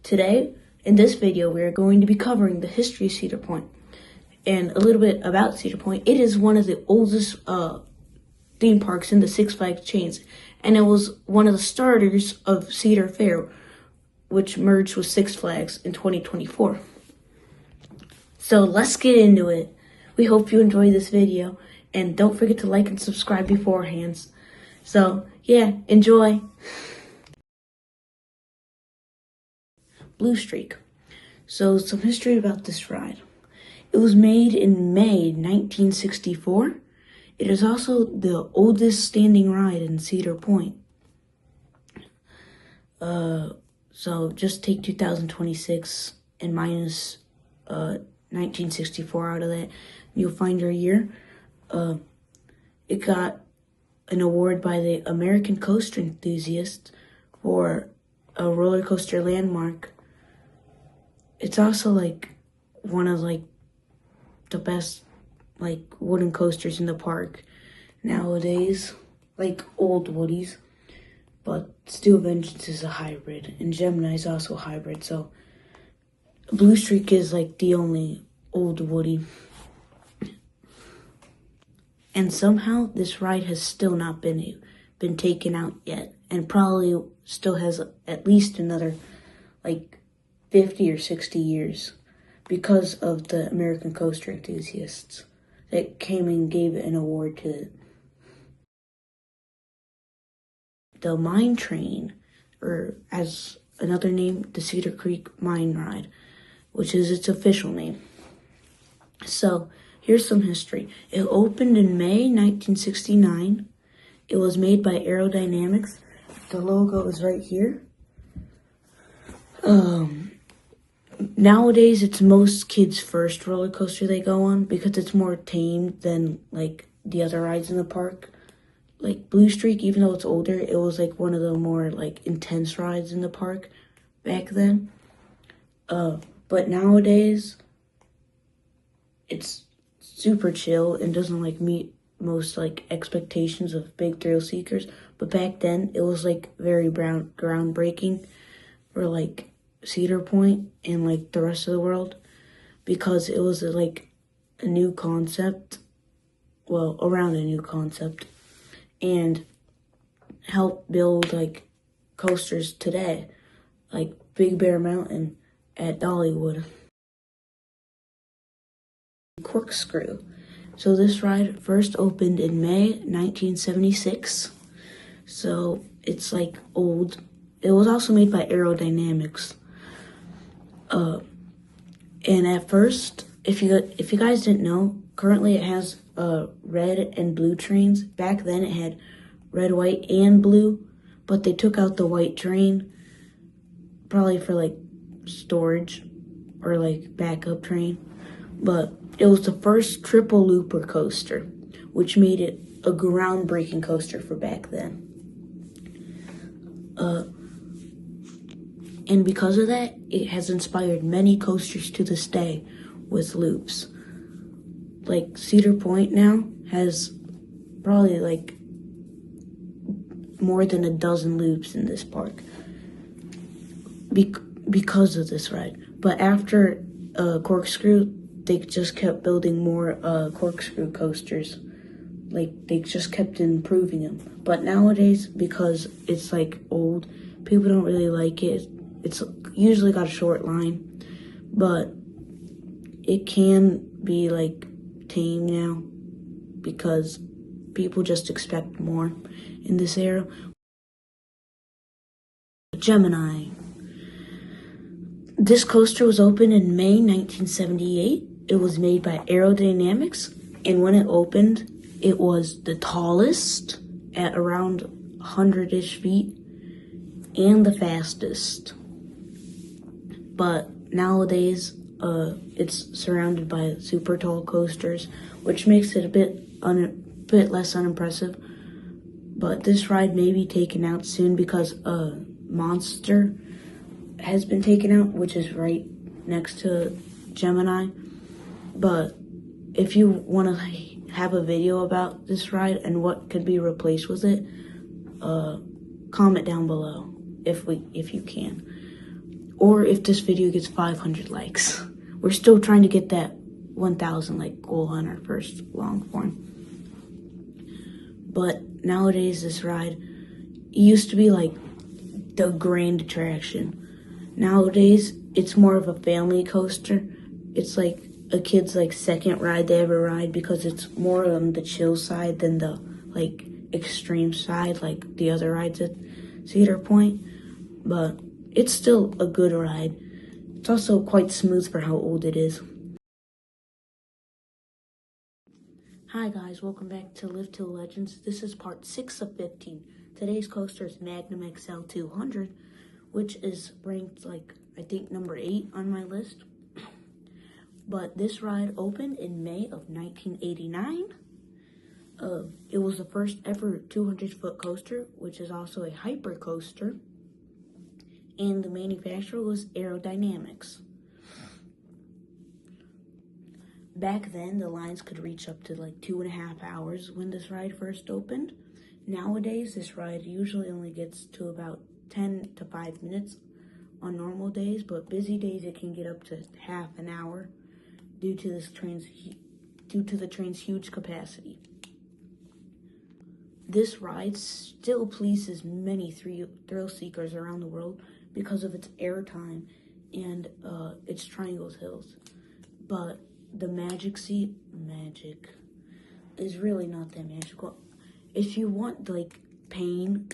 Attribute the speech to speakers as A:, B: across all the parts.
A: Today, in this video, we are going to be covering the history of Cedar Point and a little bit about Cedar Point. It is one of the oldest theme parks in the Six Flags chains, and it was one of the starters of Cedar Fair, which merged with Six Flags in 2024. So let's get into it. We hope you enjoy this video, and don't forget to like and subscribe beforehand. So yeah, enjoy. Blue Streak. So some history about this ride. It was made in May 1964. It is also the oldest standing ride in Cedar Point. So just take 2026 and minus 1964 out of that. You'll find your year. It got an award by the American Coaster Enthusiast for a roller coaster landmark. It's also one of the best wooden coasters in the park nowadays, old Woodies. But Steel Vengeance is a hybrid, and Gemini is also a hybrid. So Blue Streak is the only old Woody. And somehow this ride has still not been taken out yet, and probably still has at least another 50 or 60 years because of the American Coaster Enthusiasts that came and gave an award to it. The Mine Train, or as another name, the Cedar Creek Mine Ride, which is its official name. So here's some history. It opened in May 1969. It was made by Aerodynamics. The logo is right here. Nowadays, it's most kids' first roller coaster they go on because it's more tamed than the other rides in the park. Blue Streak, even though it's older, it was one of the more intense rides in the park back then. But nowadays, it's super chill and doesn't meet most expectations of big thrill seekers. But back then, it was very groundbreaking for Cedar Point and the rest of the world, because it was a new concept, around a new concept, and helped build coasters today, like Big Bear Mountain at Dollywood. Corkscrew. So this ride first opened in May 1976. So it's old. It was also made by Aerodynamics. And at first, if you guys didn't know, currently it has red and blue trains. Back then it had red, white, and blue, but they took out the white train, probably for storage or backup train. But it was the first triple looper coaster, which made it a groundbreaking coaster for back then. And because of that, it has inspired many coasters to this day with loops. Cedar Point now has probably more than a dozen loops in this park because of this ride. But after Corkscrew, they just kept building more corkscrew coasters. They just kept improving them. But nowadays, because it's old, people don't really like it. It's usually got a short line, but it can be tame now because people just expect more in this era. Gemini. This coaster was opened in May 1978. It was made by Aerodynamics, and when it opened, it was the tallest at around 100-ish feet and the fastest. But nowadays, it's surrounded by super tall coasters, which makes it a bit less unimpressive. But this ride may be taken out soon because Monster has been taken out, which is right next to Gemini. But if you want to have a video about this ride and what could be replaced with it, comment down below if you can. or if this video gets 500 likes. We're still trying to get that 1,000 like goal on our first long form. But nowadays this ride, it used to be like the grand attraction. Nowadays it's more of a family coaster. It's like a kid's like second ride they ever ride, because it's more on the chill side than the like extreme side like the other rides at Cedar Point. But it's still a good ride. It's also quite smooth for how old it is. Hi guys, welcome back to Live Till Legends. This is part 6 of 15. Today's coaster is Magnum XL 200, which is ranked like, I think, number 8 on my list. But this ride opened in May of 1989. It was the first ever 200-foot coaster, which is also a hyper coaster. And the manufacturer was Aerodynamics. Back then, the lines could reach up to like 2.5 hours when this ride first opened. Nowadays, this ride usually only gets to about 10 to 5 minutes on normal days, but busy days it can get up to half an hour due to the train's huge capacity. This ride still pleases many thrill seekers around the world because of its airtime and its Triangle Hills. But the magic is really not that magical. If you want like pain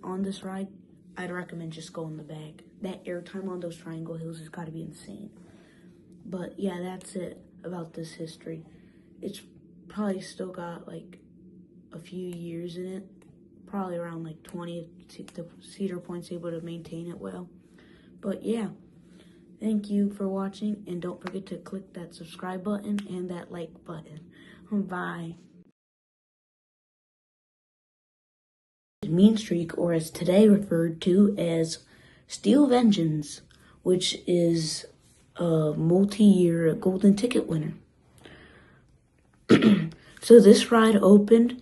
A: on this ride, I'd recommend just going in the back. That airtime on those Triangle Hills has got to be insane. But yeah, that's it about this history. It's probably still got like a few years in it, probably around like 20 if the Cedar Point's able to maintain it well. But yeah, thank you for watching, and don't forget to click that subscribe button and that like button. Bye. Mean Streak, or as today referred to as Steel Vengeance, which is a multi-year golden ticket winner. So this ride opened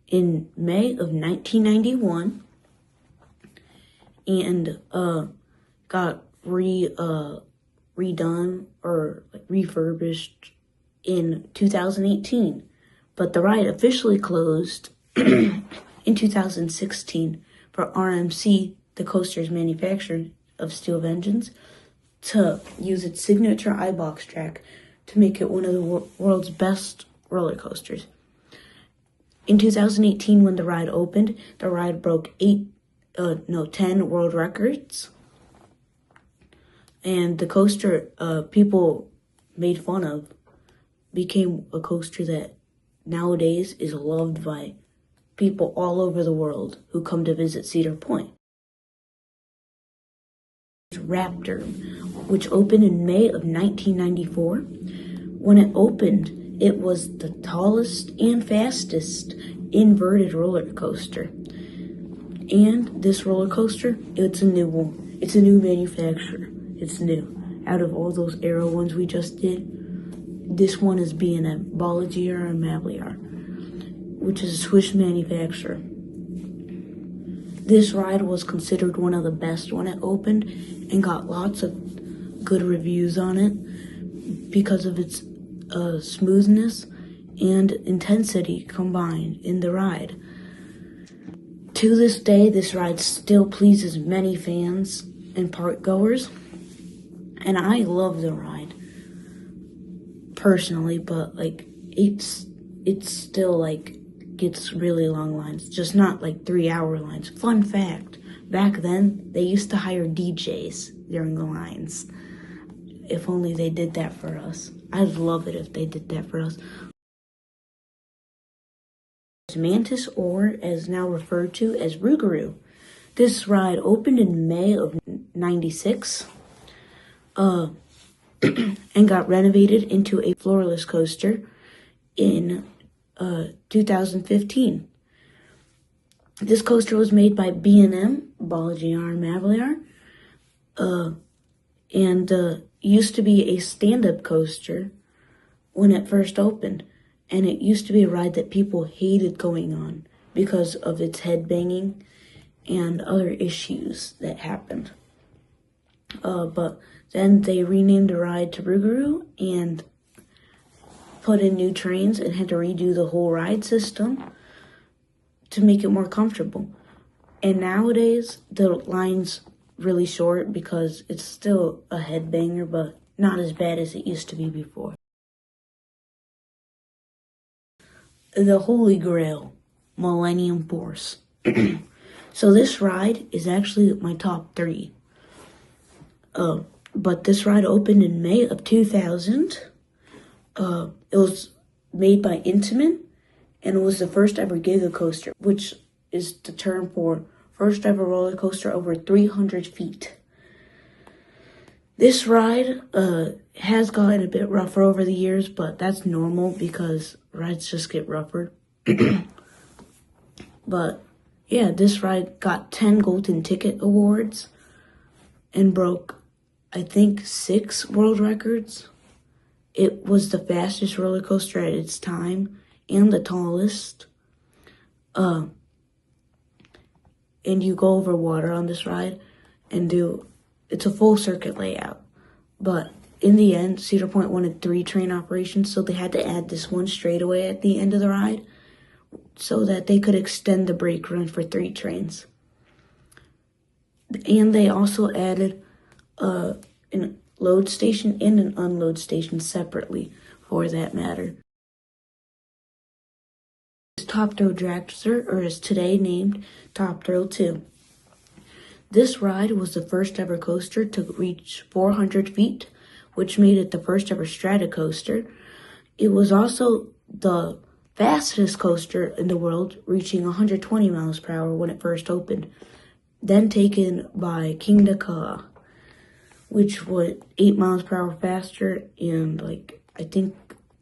A: in May of 1991 and got redone or refurbished in 2018, but the ride officially closed in 2016 for RMC, the coaster's manufacturer of Steel Vengeance, to use its signature iBox track to make it one of the world's best roller coasters. In 2018, when the ride opened, the ride broke 10 world records. And the coaster people made fun of became a coaster that nowadays is loved by people all over the world who come to visit Cedar Point. Raptor, which opened in May of 1994. When it opened, it was the tallest and fastest inverted roller coaster. And this roller coaster, it's a new one. It's a new manufacturer. It's new. Out of all those Aero ones we just did, this one is B&M, Balaguer and Mabillard, which is a Swiss manufacturer. This ride was considered one of the best when it opened and got lots of good reviews on it because of its smoothness and intensity combined in the ride. To this day, this ride still pleases many fans and park goers, and I love the ride personally, but like it's still like gets really long lines, just not like 3-hour lines. Fun fact, back then they used to hire DJs during the lines. If only they did that for us. I'd love it if they did that for us. Mantis, or as now referred to as Rougarou. This ride opened in May of 96 and got renovated into a floorless coaster in 2015. This coaster was made by B&M, Balaguer and Mabillard, and used to be a stand-up coaster when it first opened. And it used to be a ride that people hated going on because of its head banging and other issues that happened. But then they renamed the ride to Rougarou and put in new trains and had to redo the whole ride system to make it more comfortable. And nowadays, the line's really short because it's still a headbanger, but not as bad as it used to be before. The Holy Grail, Millennium Force. So this ride is actually my top 3. But this ride opened in May of 2000. It was made by Intamin, and it was the first ever Giga Coaster, which is the term for first ever roller coaster over 300 feet. This ride has gotten a bit rougher over the years, but that's normal because rides just get rougher. But yeah, this ride got 10 Golden Ticket Awards and broke, I think, 6 world records. It was the fastest roller coaster at its time and the tallest. And you go over water on this ride and it's a full circuit layout. But in the end, Cedar Point wanted 3 train operations, so they had to add this one straightaway at the end of the ride so that they could extend the brake run for 3 trains. And they also added a load station and an unload station separately, for that matter. Top Thrill Dragster, or is today named Top Thrill 2. This ride was the first ever coaster to reach 400 feet, which made it the first ever strata coaster. It was also the fastest coaster in the world, reaching 120 miles per hour when it first opened, then taken by King Dakar, which was 8 miles per hour faster and I think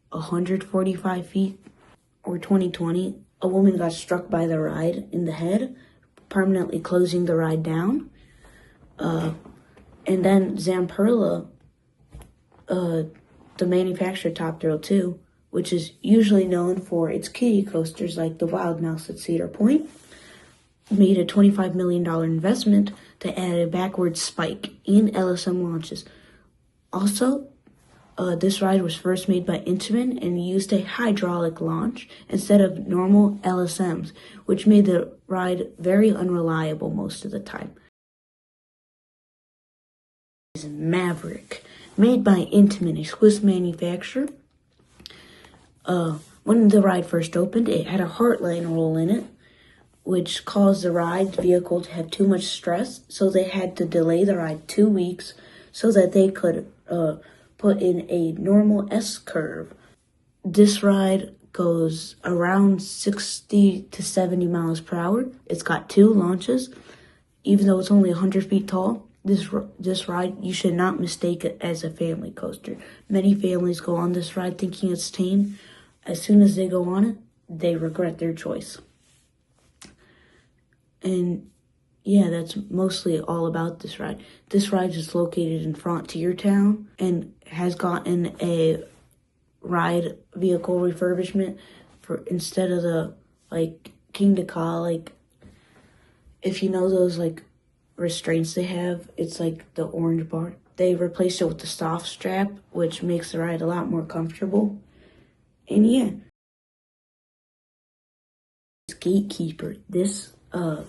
A: 145 feet. Or 2020, a woman got struck by the ride in the head, permanently closing the ride down. And then Zamperla, the manufacturer Top Thrill 2, which is usually known for its kiddie coasters like the Wild Mouse at Cedar Point, made a $25 million investment to add a backward spike in LSM launches. Also, this ride was first made by Intamin and used a hydraulic launch instead of normal LSMs, which made the ride very unreliable most of the time. Maverick, made by Intamin, a Swiss manufacturer. When the ride first opened, it had a Heartline roll in it, which caused the ride vehicle to have too much stress, so they had to delay the ride 2 weeks so that they could put in a normal S-curve. This ride goes around 60 to 70 miles per hour. It's got 2 launches. Even though it's only 100 feet tall, this ride, you should not mistake it as a family coaster. Many families go on this ride thinking it's tame. As soon as they go on it, they regret their choice. And yeah, that's mostly all about this ride. This ride is located in Frontier Town and has gotten a ride vehicle refurbishment for instead of the King Dakar, if you know those restraints they have, it's the orange bar. They replaced it with the soft strap, which makes the ride a lot more comfortable. And yeah, Gatekeeper. This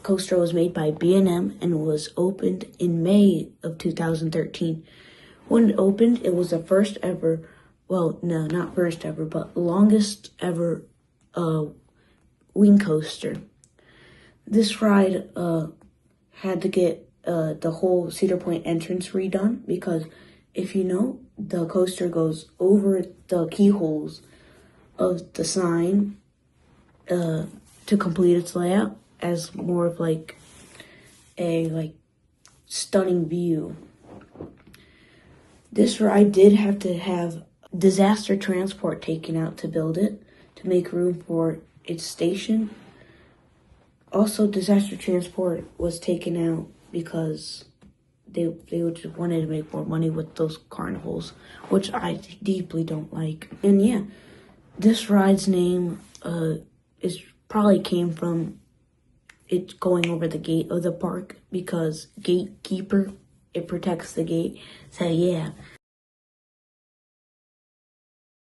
A: coaster was made by B&M and was opened in May of 2013. When it opened, it was the first ever, well, no, not first ever, but longest ever wing coaster. This ride had to get the whole Cedar Point entrance redone because, if you know, the coaster goes over the keyholes of the sign to complete its layout as more of a stunning view. This ride did have to have disaster transport taken out to build it to make room for its station. Also, disaster transport was taken out because they just wanted to make more money with those carnivals, which I deeply don't like. And yeah, this ride's name is probably came from it going over the gate of the park because Gatekeeper it protects the gate. So yeah.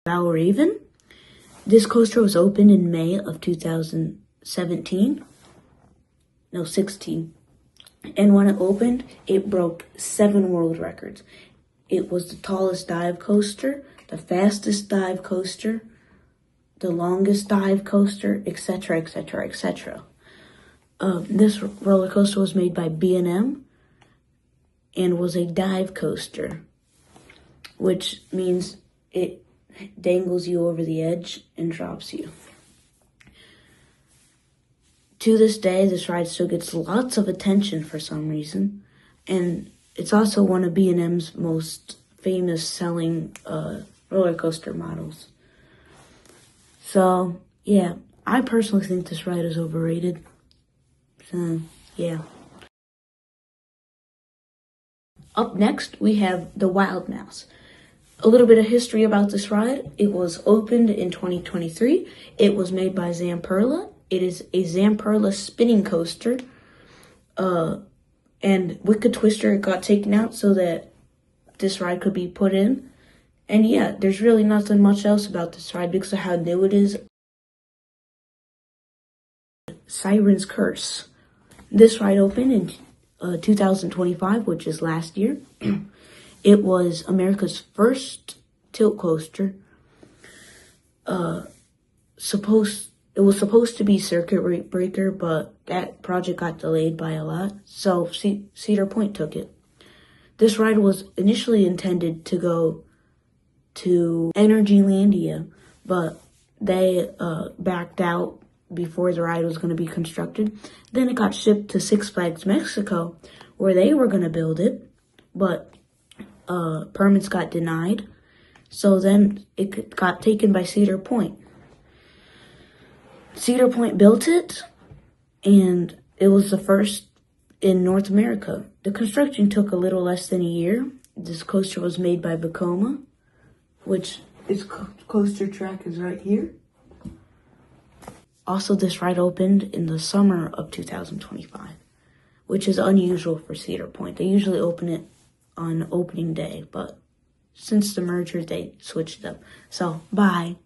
A: Valraven. This coaster was opened in May of 2017. No, 16. And when it opened, it broke 7 world records. It was the tallest dive coaster, the fastest dive coaster, the longest dive coaster, etc., etc., etc. This roller coaster was made by B&M and was a dive coaster, which means it dangles you over the edge and drops you. To this day, this ride still gets lots of attention for some reason, and it's also one of B&M's most famous selling roller coaster models. So, yeah, I personally think this ride is overrated. So, yeah. Up next, we have the Wild Mouse. A little bit of history about this ride. It was opened in 2023. It was made by Zamperla. It is a Zamperla spinning coaster. And Wicked Twister got taken out so that this ride could be put in. And yeah, there's really nothing much else about this ride because of how new it is. Siren's Curse. This ride opened in 2025, which is last year. It was America's first tilt coaster. It was supposed to be Circuit Breaker, but that project got delayed by a lot, so Cedar Point took it. This ride was initially intended to go to Energylandia, but they backed out before the ride was going to be constructed. Then it got shipped to Six Flags Mexico, where they were going to build it, but permits got denied. So then it got taken by Cedar Point. Cedar Point built it, and it was the first in North America. The construction took a little less than a year. This coaster was made by Vekoma, which its coaster track is right here. Also, this ride opened in the summer of 2025, which is unusual for Cedar Point. They usually open it on opening day, but since the merger, they switched up. So, bye.